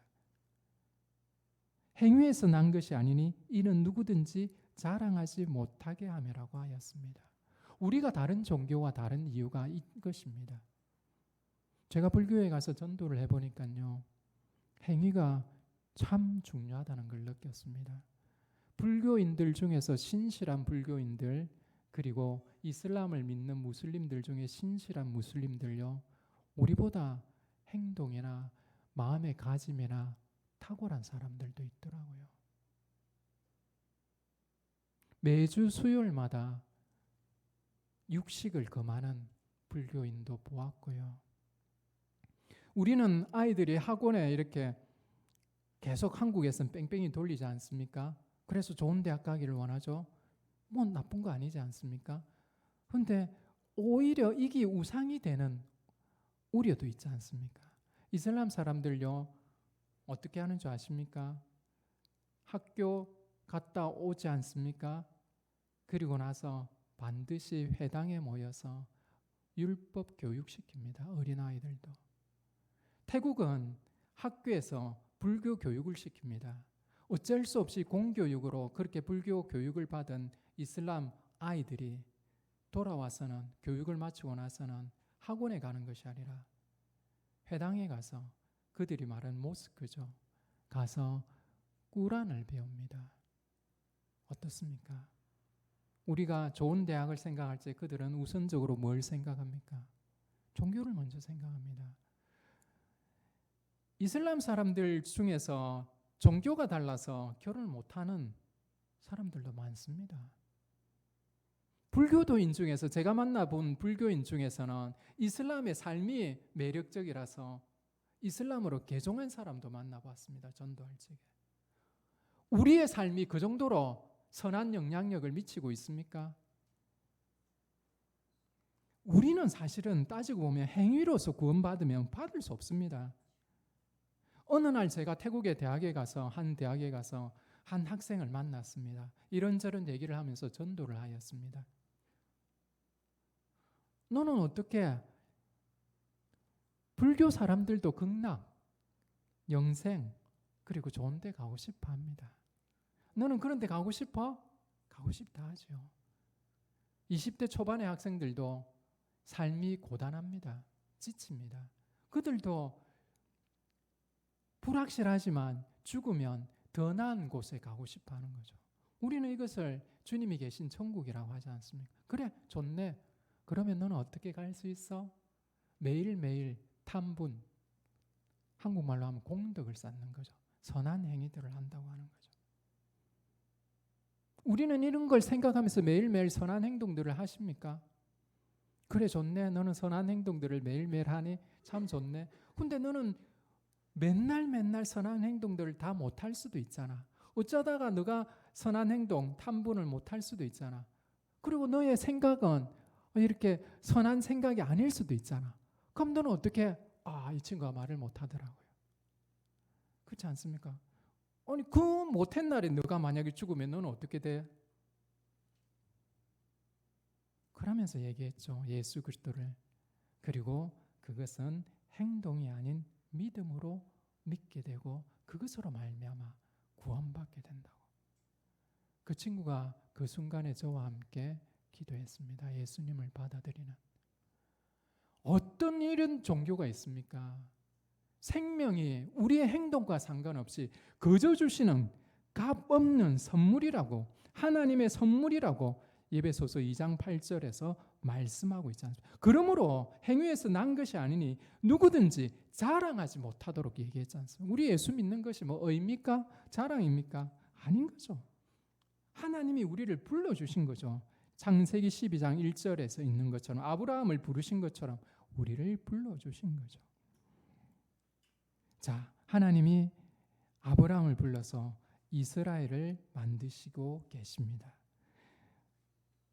행위에서 난 것이 아니니 이는 누구든지 자랑하지 못하게 함이라고 하였습니다. 우리가 다른 종교와 다른 이유가 이것입니다. 제가 불교에 가서 전도를 해보니까요, 행위가 참 중요하다는 걸 느꼈습니다. 불교인들 중에서 신실한 불교인들, 그리고 이슬람을 믿는 무슬림들 중에 신실한 무슬림들요, 우리보다 행동이나 마음의 가짐이나 탁월한 사람들도 있더라고요. 매주 수요일마다 육식을 금하는 불교인도 보았고요. 우리는 아이들이 학원에 이렇게 계속 한국에서는 뺑뺑이 돌리지 않습니까? 그래서 좋은 대학 가기를 원하죠. 뭐 나쁜 거 아니지 않습니까? 그런데 오히려 이게 우상이 되는 우려도 있지 않습니까? 이슬람 사람들요, 어떻게 하는 줄 아십니까? 학교 갔다 오지 않습니까? 그리고 나서 반드시 회당에 모여서 율법 교육시킵니다. 어린아이들도. 태국은 학교에서 불교 교육을 시킵니다. 어쩔 수 없이 공교육으로 그렇게 불교 교육을 받은 이슬람 아이들이 돌아와서는, 교육을 마치고 나서는 학원에 가는 것이 아니라 회당에 가서, 그들이 말하는 모스크죠, 가서 꾸란을 배웁니다. 어떻습니까? 우리가 좋은 대학을 생각할 때 그들은 우선적으로 뭘 생각합니까? 종교를 먼저 생각합니다. 이슬람 사람들 중에서 종교가 달라서 결혼을 못하는 사람들도 많습니다. 불교도인 중에서, 제가 만나본 불교인 중에서는 이슬람의 삶이 매력적이라서 이슬람으로 개종한 사람도 만나봤습니다. 전도할 적에. 우리의 삶이 그 정도로 선한 영향력을 미치고 있습니까? 우리는 사실은 따지고 보면 행위로서 구원받으면 받을 수 없습니다. 어느 날 제가 태국의 대학에 가서, 한 대학에 가서 한 학생을 만났습니다. 이런저런 얘기를 하면서 전도를 하였습니다. 너는 어떻게 불교 사람들도 극락, 영생, 그리고 좋은 데 가고 싶어 합니다. 너는 그런 데 가고 싶어? 가고 싶다 하죠. 20대 초반의 학생들도 삶이 고단합니다. 지칩니다. 그들도 불확실하지만 죽으면 더 나은 곳에 가고 싶어 하는 거죠. 우리는 이것을 주님이 계신 천국이라고 하지 않습니까? 그래, 좋네. 그러면 너는 어떻게 갈 수 있어? 매일매일 탐분, 한국말로 하면 공덕을 쌓는 거죠. 선한 행위들을 한다고 하는 거죠. 우리는 이런 걸 생각하면서 매일매일 선한 행동들을 하십니까? 그래, 좋네. 너는 선한 행동들을 매일매일 하니 참 좋네. 근데 너는 맨날 선한 행동들을 다 못할 수도 있잖아. 어쩌다가 너가 선한 행동, 탐분을 못할 수도 있잖아. 그리고 너의 생각은 이렇게 선한 생각이 아닐 수도 있잖아. 그럼 너는 어떻게, 이 친구가 말을 못하더라고요. 그렇지 않습니까? 아니, 그 못한 날에 너가 만약에 죽으면 너는 어떻게 돼? 그러면서 얘기했죠. 예수 그리스도를. 그리고 그것은 행동이 아닌 믿음으로 믿게 되고 그것으로 말미암아 구원받게 된다고. 그 친구가 그 순간에 저와 함께 기도했습니다. 예수님을 받아들이는. 어떤 이런 종교가 있습니까? 생명이 우리의 행동과 상관없이 거저 주시는 값 없는 선물이라고, 하나님의 선물이라고 에베소서 2장 8절에서 말씀하고 있지 않습니까? 그러므로 행위에서 난 것이 아니니 누구든지 자랑하지 못하도록 얘기했지 않습니까? 우리 예수 믿는 것이 뭐 의입니까? 자랑입니까? 아닌 거죠. 하나님이 우리를 불러주신 거죠. 창세기 12장 1절에서 있는 것처럼, 아브라함을 부르신 것처럼 우리를 불러주신 거죠. 자, 하나님이 아브라함을 불러서 이스라엘을 만드시고 계십니다.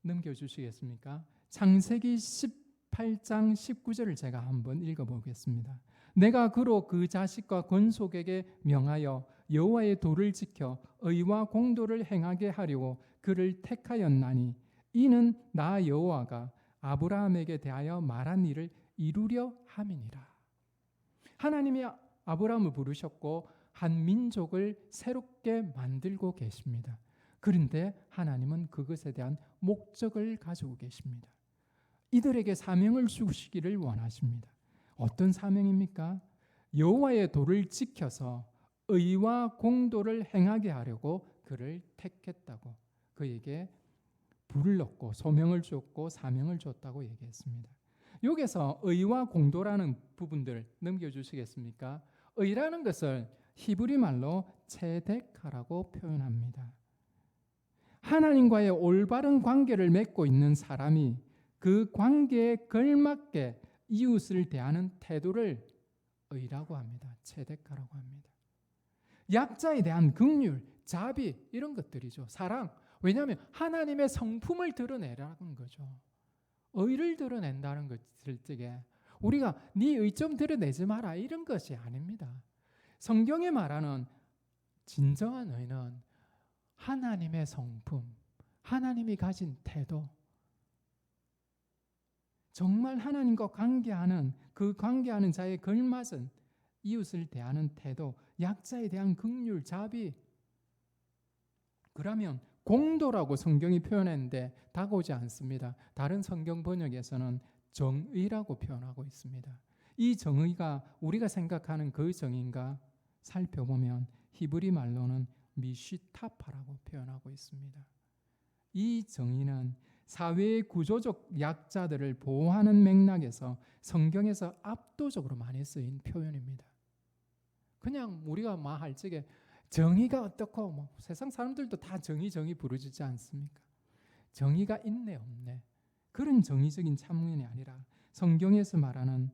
넘겨주시겠습니까? 창세기 18장 19절을 제가 한번 읽어보겠습니다. 내가 그로 그 자식과 건속에게 명하여 여호와의 도를 지켜 의와 공도를 행하게 하려고 그를 택하였나니 이는 나 여호와가 아브라함에게 대하여 말한 일을 이루려 함이니라. 하나님이 아브라함을 부르셨고 한 민족을 새롭게 만들고 계십니다. 그런데 하나님은 그것에 대한 목적을 가지고 계십니다. 이들에게 사명을 주시기를 원하십니다. 어떤 사명입니까? 여호와의 도를 지켜서 의와 공도를 행하게 하려고 그를 택했다고, 그에게 불렀고 소명을 줬고 사명을 줬다고 얘기했습니다. 여기서 의와 공도라는 부분들 넘겨주시겠습니까? 의라는 것을 히브리 말로 체데카라고 표현합니다. 하나님과의 올바른 관계를 맺고 있는 사람이 그 관계에 걸맞게 이웃을 대하는 태도를 의라고 합니다. 체데카라고 합니다. 약자에 대한 긍휼, 자비 이런 것들이죠. 사랑. 왜냐하면 하나님의 성품을 드러내라는 거죠. 의를 드러낸다는 것을 적에 우리가 네 의 좀 드러내지 마라 이런 것이 아닙니다. 성경에 말하는 진정한 의는 하나님의 성품, 하나님이 가진 태도, 정말 하나님과 관계하는 그 관계하는 자에 걸맞은 이웃을 대하는 태도, 약자에 대한 긍휼, 자비. 그러면 공도라고 성경이 표현했는데 다가오지 않습니다. 다른 성경 번역에서는 정의라고 표현하고 있습니다. 이 정의가 우리가 생각하는 그 정의인가 살펴보면 히브리 말로는 미시타파라고 표현하고 있습니다. 이 정의는 사회의 구조적 약자들을 보호하는 맥락에서 성경에서 압도적으로 많이 쓰인 표현입니다. 그냥 우리가 할 적에 정의가 어떻고 세상 사람들도 다 정의 부르짖지 않습니까? 정의가 있네 없네 그런 정의적인 참문이 아니라 성경에서 말하는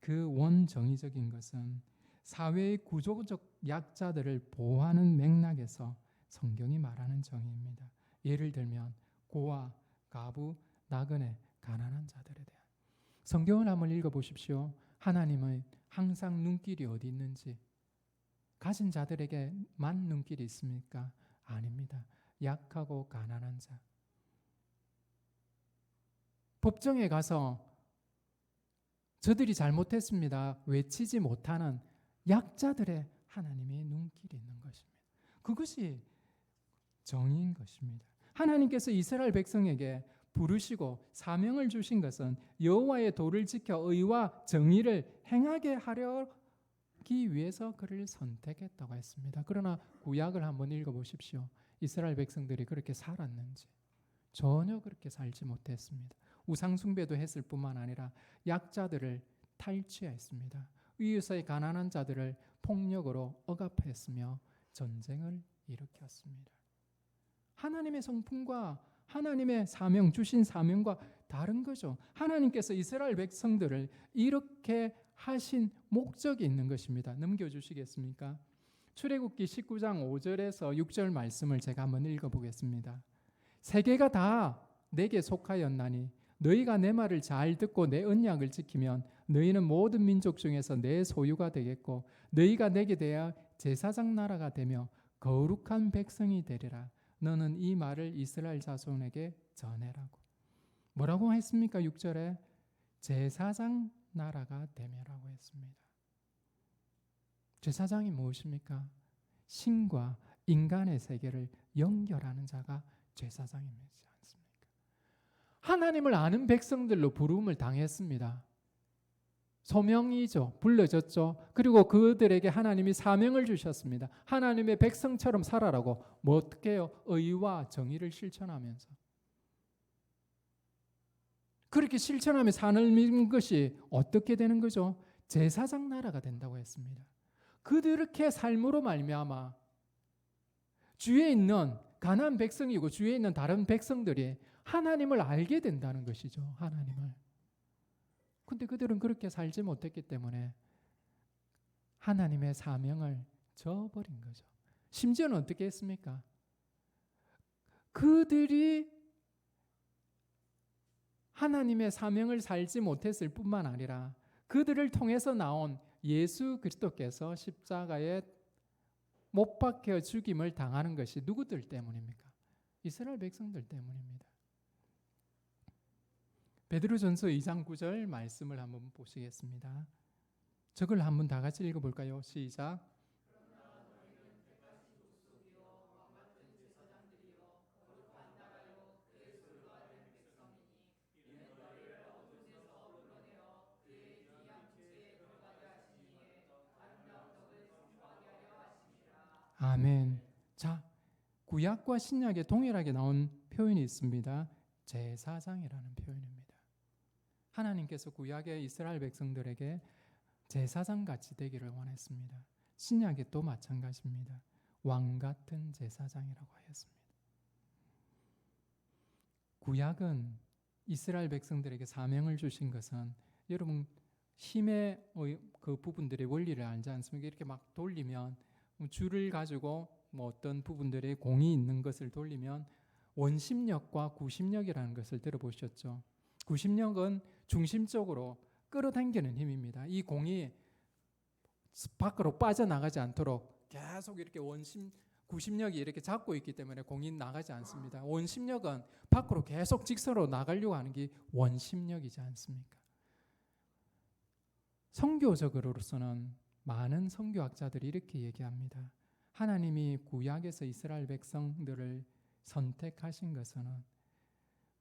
그 원정의적인 것은 사회의 구조적 약자들을 보호하는 맥락에서 성경이 말하는 정의입니다. 예를 들면 고아, 가부, 나그네, 가난한 자들에 대한 성경을 한번 읽어보십시오. 하나님은 항상 눈길이 어디 있는지 가진 자들에게만 눈길이 있습니까? 아닙니다. 약하고 가난한 자. 법정에 가서 저들이 잘못했습니다 외치지 못하는 약자들의 하나님의 눈길이 있는 것입니다. 그것이 정의인 것입니다. 하나님께서 이스라엘 백성에게 부르시고 사명을 주신 것은 여호와의 도를 지켜 의와 정의를 행하게 하려기 위해서 그를 선택했다고 했습니다. 그러나 구약을 한번 읽어보십시오. 이스라엘 백성들이 그렇게 살았는지 전혀 그렇게 살지 못했습니다. 우상숭배도 했을 뿐만 아니라 약자들을 탈취했습니다. 이웃의 가난한 자들을 폭력으로 억압했으며 전쟁을 일으켰습니다. 하나님의 성품과 하나님의 사명, 주신 사명과 다른 거죠. 하나님께서 이스라엘 백성들을 이렇게 하신 목적이 있는 것입니다. 넘겨주시겠습니까? 출애굽기 19장 5절에서 6절 말씀을 제가 한번 읽어보겠습니다. 세계가 다 내게 속하였나니 너희가 내 말을 잘 듣고 내 언약을 지키면 너희는 모든 민족 중에서 내 소유가 되겠고 너희가 내게 대하여 제사장 나라가 되며 거룩한 백성이 되리라. 너는 이 말을 이스라엘 자손에게 전해라고. 뭐라고 했습니까? 6절에 제사장 나라가 되며라고 했습니다. 제사장이 무엇입니까? 신과 인간의 세계를 연결하는 자가 제사장입니다. 하나님을 아는 백성들로 부름을 당했습니다. 소명이죠. 불러졌죠. 그리고 그들에게 하나님이 사명을 주셨습니다. 하나님의 백성처럼 살아라고. 뭐 어떻게 해요? 의와 정의를 실천하면서. 그렇게 실천하며 사는 것이 어떻게 되는 거죠? 제사장 나라가 된다고 했습니다. 그렇게 삶으로 말미암아 주위에 있는 가난한 백성이고 주위에 있는 다른 백성들이 하나님을 알게 된다는 것이죠. 하나님을. 근데 그들은 그렇게 살지 못했기 때문에 하나님의 사명을 저버린 거죠. 심지어는 어떻게 했습니까? 그들이 하나님의 사명을 살지 못했을 뿐만 아니라 그들을 통해서 나온 예수 그리스도께서 십자가에 못 박혀 죽임을 당하는 것이 누구들 때문입니까? 이스라엘 백성들 때문입니다. 베드로전서 2장 9절 말씀을 한번 보시겠습니다. 저걸 한번 다 같이 읽어볼까요? 시작. 아멘. 자, 구약과 신약에 동일하게 나온 표현이 있습니다. 제사장이라는 표현입니다. 하나님께서 구약의 이스라엘 백성들에게 제사장 같이 되기를 원했습니다. 신약에 또 마찬가지입니다. 왕 같은 제사장이라고 하였습니다. 구약은 이스라엘 백성들에게 사명을 주신 것은 여러분 힘의 그 부분들의 원리를 알지 않습니까? 이렇게 막 돌리면 줄을 가지고 어떤 부분들의 공이 있는 것을 돌리면 원심력과 구심력이라는 것을 들어보셨죠? 구심력은 중심적으로 끌어당기는 힘입니다. 이 공이 밖으로 빠져나가지 않도록 계속 이렇게 구심력이 이렇게 잡고 있기 때문에 공이 나가지 않습니다. 원심력은 밖으로 계속 직선으로 나가려고 하는 게 원심력이지 않습니까? 선교적으로서는 많은 선교학자들이 이렇게 얘기합니다. 하나님이 구약에서 이스라엘 백성들을 선택하신 것은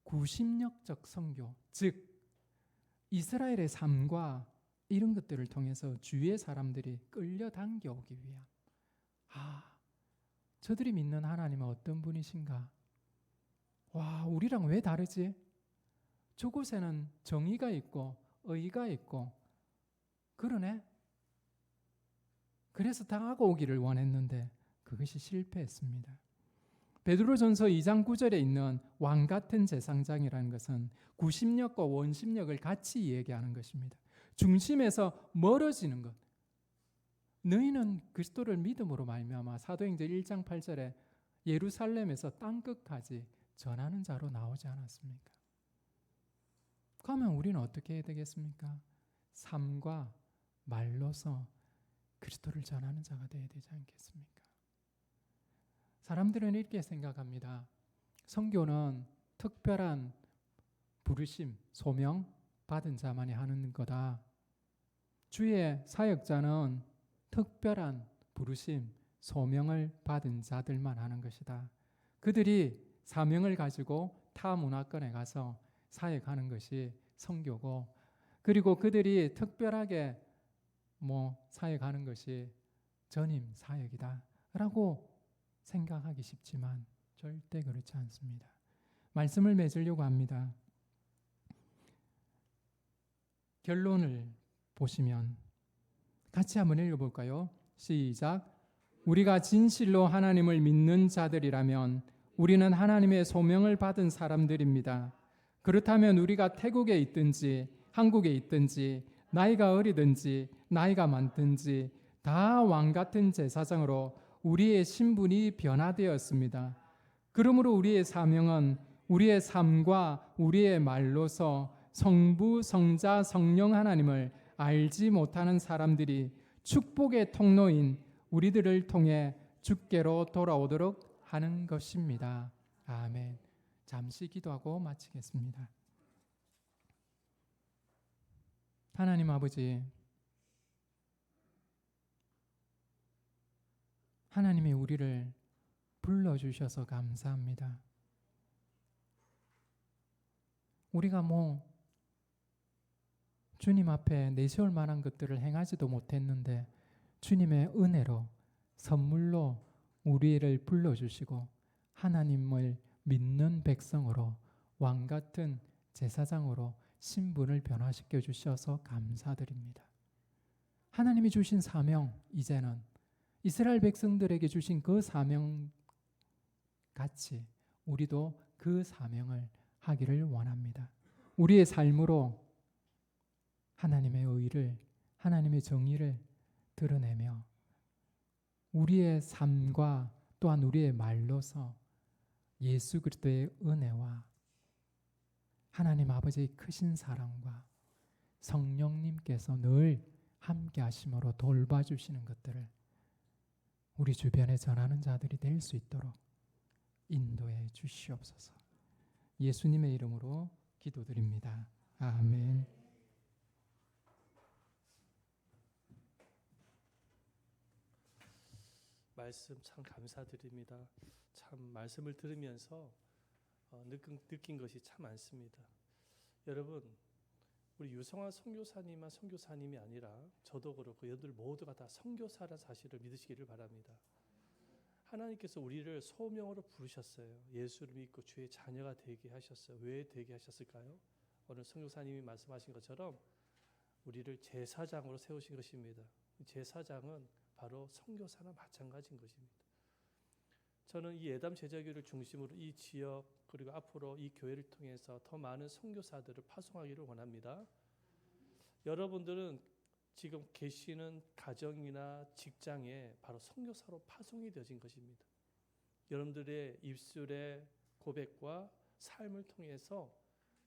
구심력적 선교, 즉 이스라엘의 삶과 이런 것들을 통해서 주위의 사람들이 끌려당겨 오기 위함. 저들이 믿는 하나님은 어떤 분이신가? 와, 우리랑 왜 다르지? 저곳에는 정의가 있고 의가 있고 그러네? 그래서 다가오기를 원했는데 그것이 실패했습니다. 베드로전서 2장 9절에 있는 왕 같은 제사장이라는 것은 구심력과 원심력을 같이 얘기하는 것입니다. 중심에서 멀어지는 것. 너희는 그리스도를 믿음으로 말미암아 사도행전 1장 8절에 예루살렘에서 땅끝까지 전하는 자로 나오지 않았습니까? 그러면 우리는 어떻게 해야 되겠습니까? 삶과 말로서 그리스도를 전하는 자가 되어야 되지 않겠습니까? 사람들은 이렇게 생각합니다. 선교는 특별한 부르심, 소명 받은 자만이 하는 거다. 주의 사역자는 특별한 부르심, 소명을 받은 자들만 하는 것이다. 그들이 사명을 가지고 타 문화권에 가서 사역하는 것이 선교고, 그리고 그들이 특별하게 사역하는 것이 전임 사역이다 라고 생각하기 쉽지만 절대 그렇지 않습니다. 말씀을 맺으려고 합니다. 결론을 보시면 같이 한번 읽어볼까요? 시작. 우리가 진실로 하나님을 믿는 자들이라면 우리는 하나님의 소명을 받은 사람들입니다. 그렇다면 우리가 태국에 있든지 한국에 있든지 나이가 어리든지 나이가 많든지 다 왕같은 제사장으로 우리의 신분이 변화되었습니다. 그러므로 우리의 사명은 우리의 삶과 우리의 말로서 성부, 성자, 성령 하나님을 알지 못하는 사람들이 축복의 통로인 우리들을 통해 주께로 돌아오도록 하는 것입니다. 아멘. 잠시 기도하고 마치겠습니다. 하나님 아버지, 하나님이 우리를 불러주셔서 감사합니다. 우리가 주님 앞에 내세울 만한 것들을 행하지도 못했는데 주님의 은혜로 선물로 우리를 불러주시고 하나님을 믿는 백성으로 왕같은 제사장으로 신분을 변화시켜 주셔서 감사드립니다. 하나님이 주신 사명, 이제는 이스라엘 백성들에게 주신 그 사명 같이 우리도 그 사명을 하기를 원합니다. 우리의 삶으로 하나님의 의를, 하나님의 정의를 드러내며 우리의 삶과 또한 우리의 말로서 예수 그리스도의 은혜와 하나님 아버지의 크신 사랑과 성령님께서 늘 함께 하심으로 돌봐주시는 것들을 우리 주변에 전하는 자들이 될 수 있도록 인도해 주시옵소서. 예수님의 이름으로 기도드립니다. 아멘. 말씀 참 감사드립니다. 참 말씀을 들으면서 느낀 것이 참 많습니다. 여러분, 우리 유성환 선교사님만 선교사님이 아니라 저도 그렇고 여러분들 모두가 다 선교사라는 사실을 믿으시기를 바랍니다. 하나님께서 우리를 소명으로 부르셨어요. 예수를 믿고 주의 자녀가 되게 하셨어요. 왜 되게 하셨을까요? 오늘 선교사님이 말씀하신 것처럼 우리를 제사장으로 세우신 것입니다. 제사장은 바로 선교사나 마찬가지인 것입니다. 저는 이 예담 제자교회를 중심으로 이 지역 그리고 앞으로 이 교회를 통해서 더 많은 선교사들을 파송하기를 원합니다. 여러분들은 지금 계시는 가정이나 직장에 바로 선교사로 파송이 되어진 것입니다. 여러분들의 입술의 고백과 삶을 통해서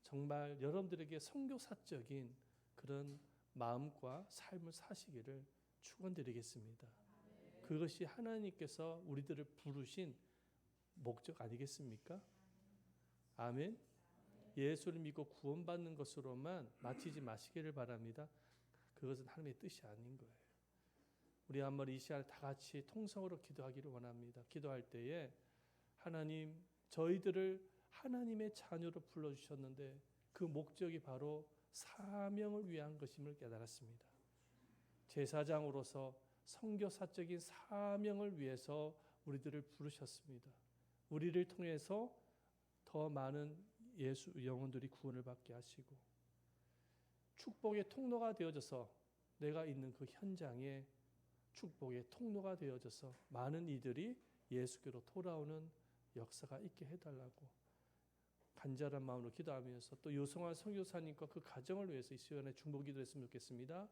정말 여러분들에게 선교사적인 그런 마음과 삶을 사시기를 축원드리겠습니다. 그것이 하나님께서 우리들을 부르신 목적 아니겠습니까? 아멘. 예수를 믿고 구원받는 것으로만 마치지 마시기를 바랍니다. 그것은 하나님의 뜻이 아닌 거예요. 우리 한번 이 시간에 다 같이 통성으로 기도하기를 원합니다. 기도할 때에 하나님, 저희들을 하나님의 자녀로 불러주셨는데 그 목적이 바로 사명을 위한 것임을 깨달았습니다. 제사장으로서 선교사적인 사명을 위해서 우리들을 부르셨습니다. 우리를 통해서 더 많은 예수 영혼들이 구원을 받게 하시고 축복의 통로가 되어져서 내가 있는 그 현장에 축복의 통로가 되어져서 많은 이들이 예수께로 돌아오는 역사가 있게 해달라고 간절한 마음으로 기도하면서 또 유성환 선교사님과 그 가정을 위해서 이 시간에 중보 기도했으면 좋겠습니다.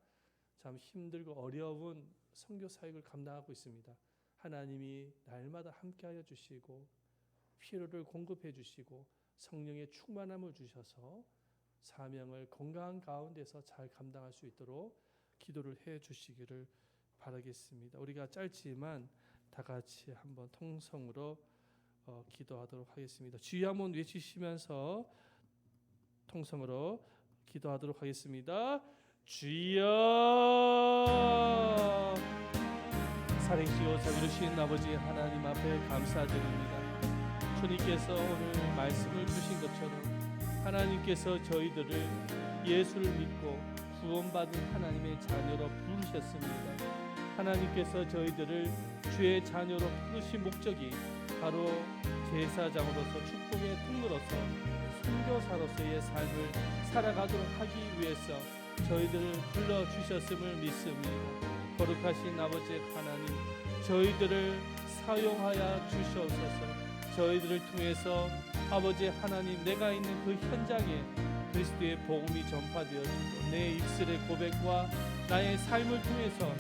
참 힘들고 어려운 선교 사역을 감당하고 있습니다. 하나님이 날마다 함께하여 주시고 필요를 공급해 주시고 성령의 충만함을 주셔서 사명을 건강한 가운데서 잘 감당할 수 있도록 기도를 해 주시기를 바라겠습니다. 우리가 짧지만 다 같이 한번 통성으로 기도하도록 하겠습니다. 주여 한번 외치시면서 통성으로 기도하도록 하겠습니다. 주여. 살아계시고 자비로우신 아버지 하나님 앞에 감사드립니다. 주님께서 오늘 말씀을 주신 것처럼 하나님께서 저희들을 예수를 믿고 구원받은 하나님의 자녀로 부르셨습니다. 하나님께서 저희들을 주의 자녀로 부르신 목적이 바로 제사장으로서 축복의 통로로서 선교사로서의 삶을 살아가도록 하기 위해서 저희들을 불러주셨음을 믿습니다. 거룩하신 아버지 하나님, 저희들을 사용하여 주시옵소서. 저희들을 통해서 아버지 하나님, 내가 있는 그 현장에 그리스도의 복음이 전파되어지고 내 입술의 고백과 나의 삶을 통해서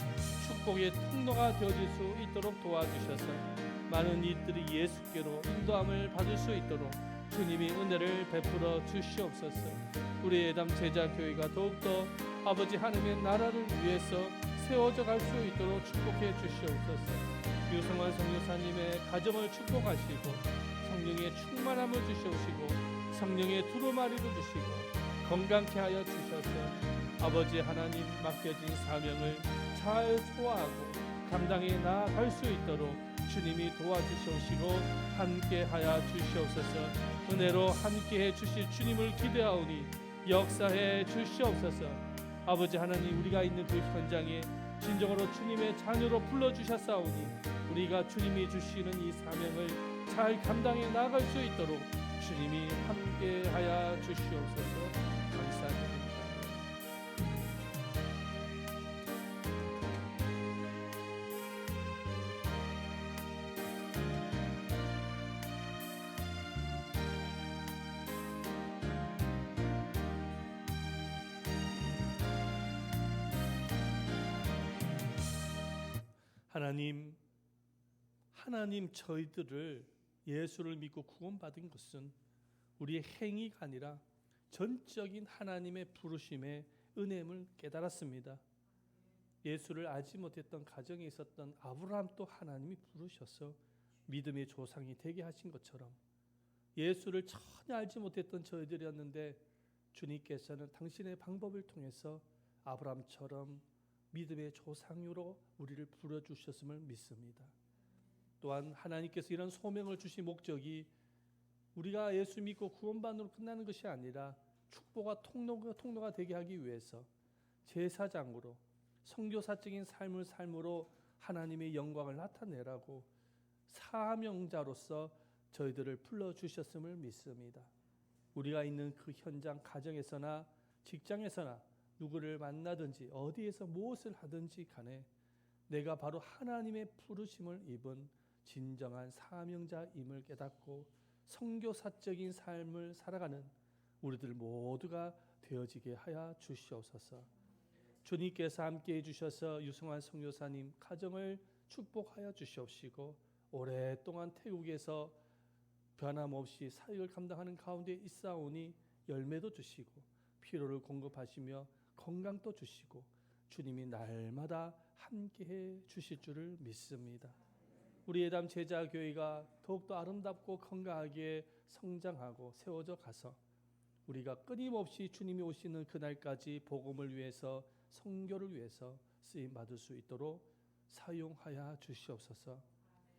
축복의 통로가 되어질 수 있도록 도와주셔서 많은 이들이 예수께로 인도함을 받을 수 있도록 주님이 은혜를 베풀어 주시옵소서. 우리 예담 제자교회가 더욱더 아버지 하나님의 나라를 위해서 세워져 갈 수 있도록 축복해 주시옵소서. 유성환 선교사님의 가정을 축복하시고 성령의 충만함을 주시옵시고 성령의 두루마리를 주시고 건강케 하여 주셔서 아버지 하나님 맡겨진 사명을 잘 소화하고 감당해 나아갈 수 있도록 주님이 도와주시옵시고 함께하여 주시옵소서. 은혜로 함께해 주실 주님을 기대하오니 역사해 주시옵소서. 아버지 하나님, 우리가 있는 그 현장에 진정으로 주님의 자녀로 불러주셨사오니 우리가 주님이 주시는 이 사명을 잘 감당해 나아갈 수 있도록 주님이 함께하여 주시옵소서. 감사드립니다. 하나님 저희들을 예수를 믿고 구원받은 것은 우리의 행위가 아니라 전적인 하나님의 부르심의 은혜임을 깨달았습니다. 예수를 알지 못했던 가정에 있었던 아브라함도 하나님이 부르셔서 믿음의 조상이 되게 하신 것처럼 예수를 전혀 알지 못했던 저희들이었는데 주님께서는 당신의 방법을 통해서 아브라함처럼 믿음의 조상으로 우리를 부르주셨음을 믿습니다. 또한 하나님께서 이런 소명을 주신 목적이 우리가 예수 믿고 구원받으로 끝나는 것이 아니라 축복과 통로가 되게 하기 위해서 제사장으로 선교사적인 삶으로 하나님의 영광을 나타내라고 사명자로서 저희들을 불러주셨음을 믿습니다. 우리가 있는 그 현장 가정에서나 직장에서나 누구를 만나든지 어디에서 무엇을 하든지 간에 내가 바로 하나님의 부르심을 입은 진정한 사명자임을 깨닫고 선교사적인 삶을 살아가는 우리들 모두가 되어지게 하여 주시옵소서. 주님께서 함께해 주셔서 유승환 선교사님 가정을 축복하여 주시옵시고 오랫동안 태국에서 변함없이 사역을 감당하는 가운데 있사오니 열매도 주시고 피로를 공급하시며 건강도 주시고 주님이 날마다 함께해 주실 줄을 믿습니다. 우리 예담 제자교회가 더욱더 아름답고 건강하게 성장하고 세워져 가서 우리가 끊임없이 주님이 오시는 그날까지 복음을 위해서 선교를 위해서 쓰임 받을 수 있도록 사용하여 주시옵소서.